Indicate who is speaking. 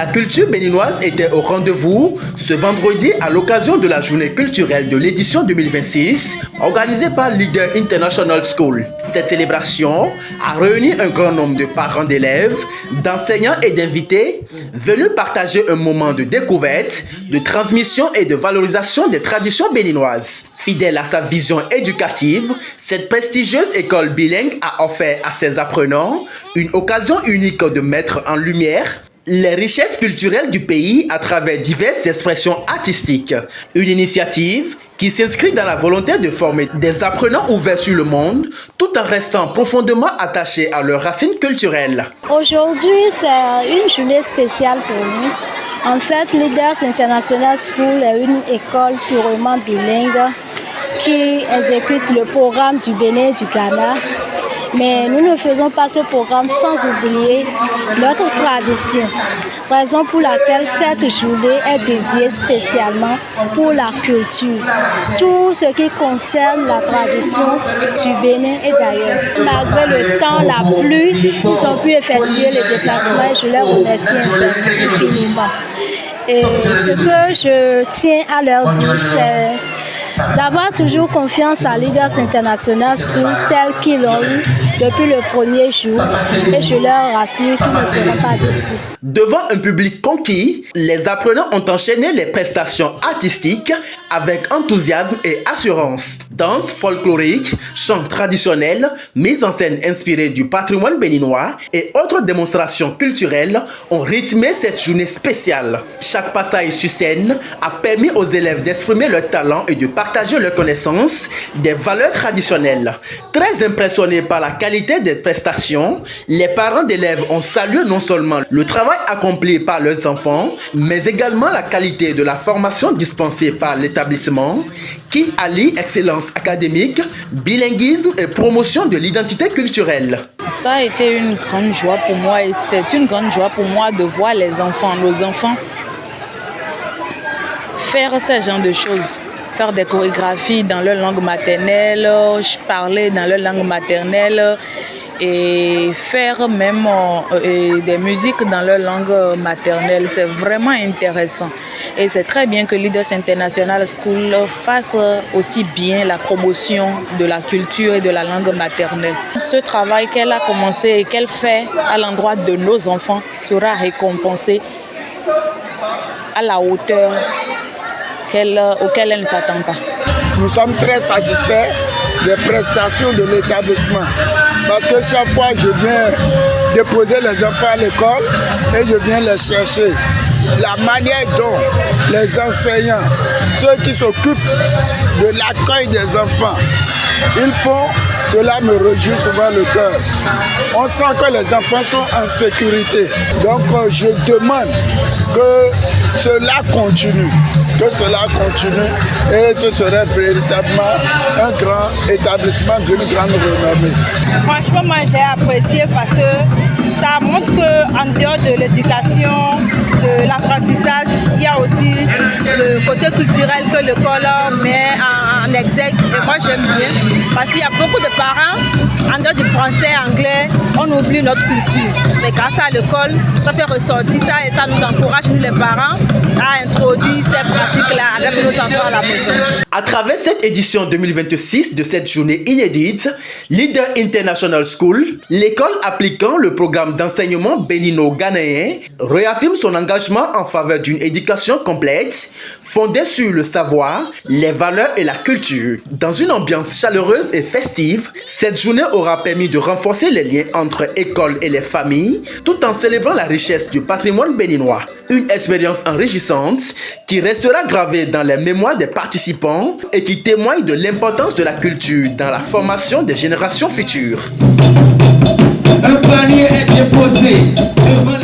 Speaker 1: La culture béninoise était au rendez-vous ce vendredi à l'occasion de la journée culturelle de l'édition 2026 organisée par Leader International School. Cette célébration a réuni un grand nombre de parents d'élèves, d'enseignants et d'invités venus partager un moment de découverte, de transmission et de valorisation des traditions béninoises. Fidèle à sa vision éducative, cette prestigieuse école bilingue a offert à ses apprenants une occasion unique de mettre en lumière les richesses culturelles du pays à travers diverses expressions artistiques. Une initiative qui s'inscrit dans la volonté de former des apprenants ouverts sur le monde tout en restant profondément attachés à leurs racines culturelles.
Speaker 2: Aujourd'hui, c'est une journée spéciale pour nous. En fait, Leaders International School est une école purement bilingue qui exécute le programme du Bénin et du Ghana. Mais nous ne faisons pas ce programme sans oublier notre tradition, raison pour laquelle cette journée est dédiée spécialement pour la culture, tout ce qui concerne la tradition du Bénin et d'ailleurs. Malgré le temps, la pluie, ils ont pu effectuer le déplacement et je les remercie infiniment. Et ce que je tiens à leur dire, c'est d'avoir toujours confiance à Leaders International School tel qu'ils l'ont eu depuis le premier jour et je leur rassure qu'ils ne seront pas déçus.
Speaker 1: Devant un public conquis, les apprenants ont enchaîné les prestations artistiques avec enthousiasme et assurance. Danse folklorique, chants traditionnels, mise en scène inspirée du patrimoine béninois et autres démonstrations culturelles ont rythmé cette journée spéciale. Chaque passage sur scène a permis aux élèves d'exprimer leur talent et de partager leurs connaissances des valeurs traditionnelles. Très impressionnés par la qualité des prestations, les parents d'élèves ont salué non seulement le travail accompli par leurs enfants, mais également la qualité de la formation dispensée par l'établissement qui allie excellence académique, bilinguisme et promotion de l'identité culturelle.
Speaker 3: Ça a été une grande joie pour moi et c'est une grande joie pour moi de voir nos enfants faire ce genre de choses. Faire des chorégraphies dans leur langue maternelle, parler dans leur langue maternelle et faire même des musiques dans leur langue maternelle. C'est vraiment intéressant. Et c'est très bien que Leaders International School fasse aussi bien la promotion de la culture et de la langue maternelle. Ce travail qu'elle a commencé et qu'elle fait à l'endroit de nos enfants sera récompensé à la hauteur auquel elle ne s'attend pas.
Speaker 4: Nous sommes très satisfaits des prestations de l'établissement parce que chaque fois je viens déposer les enfants à l'école et je viens les chercher. La manière dont les enseignants, ceux qui s'occupent de l'accueil des enfants, ils font, cela me réjouit souvent le cœur. On sent que les enfants sont en sécurité. Donc je demande que cela continue. Et ce serait véritablement un grand établissement d'une grande renommée.
Speaker 5: Franchement, moi j'ai apprécié parce que ça montre qu'en dehors de l'éducation, de l'apprentissage, il y a aussi le côté culturel que l'école met en exergue. Et moi j'aime bien parce qu'il y a beaucoup de parents, en dehors du français, anglais, on oublie notre culture. Mais grâce à l'école, ça fait ressortir ça et ça nous encourage, nous les parents, à introduire ces pratiques-là avec nos enfants à la maison.
Speaker 1: À travers cette édition 2026 de cette journée inédite, Leader International School, l'école appliquant le programme d'enseignement bénino-ghanéen, réaffirme son engagement en faveur d'une éducation complète, fondée sur le savoir, les valeurs et la culture. Dans une ambiance chaleureuse et festive, cette journée aura permis de renforcer les liens entre école et les familles, tout en célébrant la richesse du patrimoine béninois. Une expérience enrichissante qui restera gravée dans les mémoires des participants et qui témoigne de l'importance de la culture dans la formation des générations futures.
Speaker 6: Un panier est déposé devant